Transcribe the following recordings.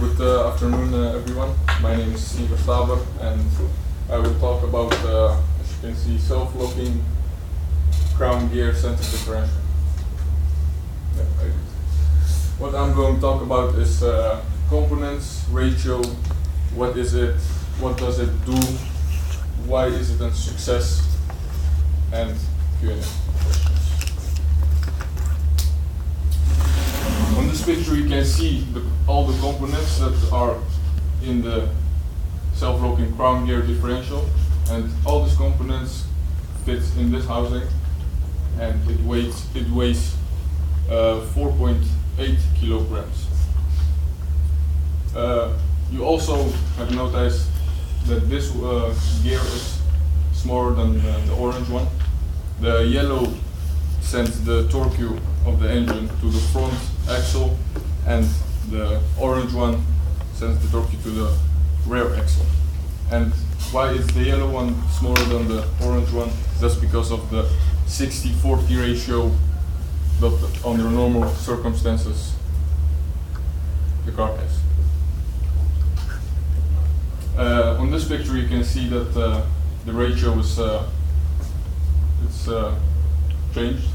Good afternoon, everyone. My name is Siver, and I will talk about, as you can see, self-locking crown gear center differential. What I'm going to talk about is components, ratio, what is it, what does it do, why is it a success, and Q&A questions. On this picture you can see all the components that are in the self-locking crown gear differential, and all these components fit in this housing, and it weighs 4.8 kilograms. You also have noticed that this gear is smaller than the orange one. The yellow sends the torque of the engine to the front axle, and the orange one sends the torque to the rear axle. And why is the yellow one smaller than the orange one? That's because of the 60-40 ratio that under normal circumstances the car has. On this picture you can see that the ratio is changed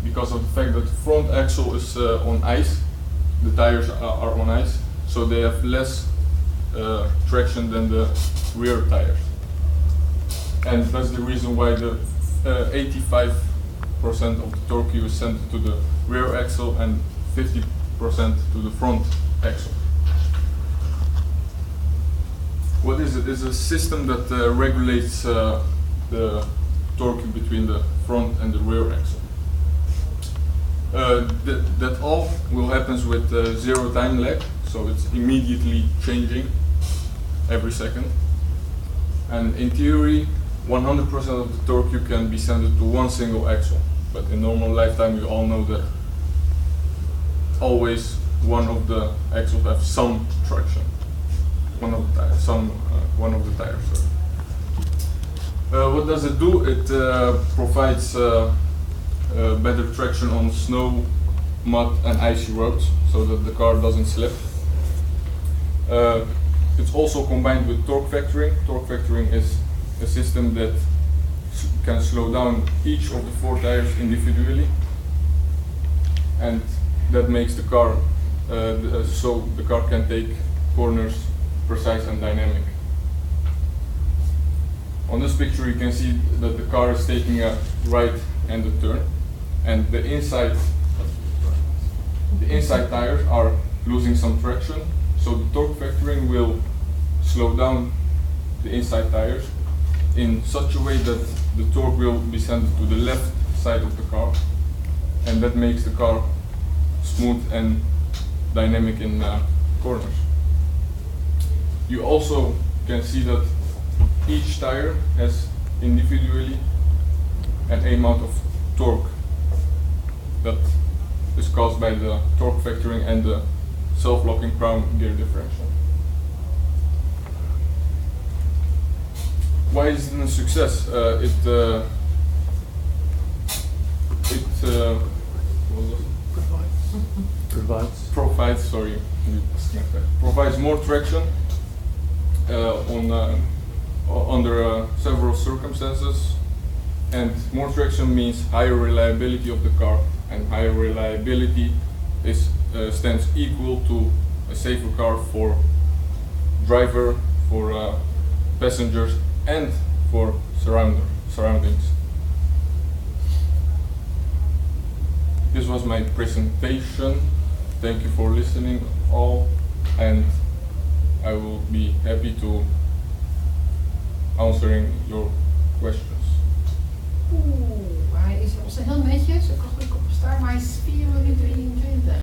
because of the fact that the front axle is on ice, the tires are on ice, so they have less traction than the rear tires. And that's the reason why the 85% of the torque is sent to the rear axle and 50% to the front axle. What is it? It's a system that regulates the torque between the front and the rear axle. That all will happen with zero time lag, so it's immediately changing every second. And in theory, 100% of the torque can be sent to one single axle, but in normal lifetime you all know that always one of the axles have some traction. One of the tires. What does it do? It provides better traction on snow, mud and icy roads, so that the car doesn't slip. It's also combined with torque vectoring. Torque vectoring is a system that can slow down each of the four tires individually, and that makes the car so the car can take corners precise and dynamic. On this picture you can see that the car is taking a right-handed turn, and the inside tires are losing some traction, so the torque vectoring will slow down the inside tires in such a way that the torque will be sent to the left side of the car, and that makes the car smooth and dynamic in corners. You also can see that each tire has individually an amount of torque that is caused by the torque vectoring and the self-locking crown gear differential. Why is it a success? Provides more traction under several circumstances, and more traction means higher reliability of the car, and higher reliability stands equal to a safer car for driver, for passengers, and for surroundings. This was my presentation. Thank you for listening all, and I will be happy to answering your questions.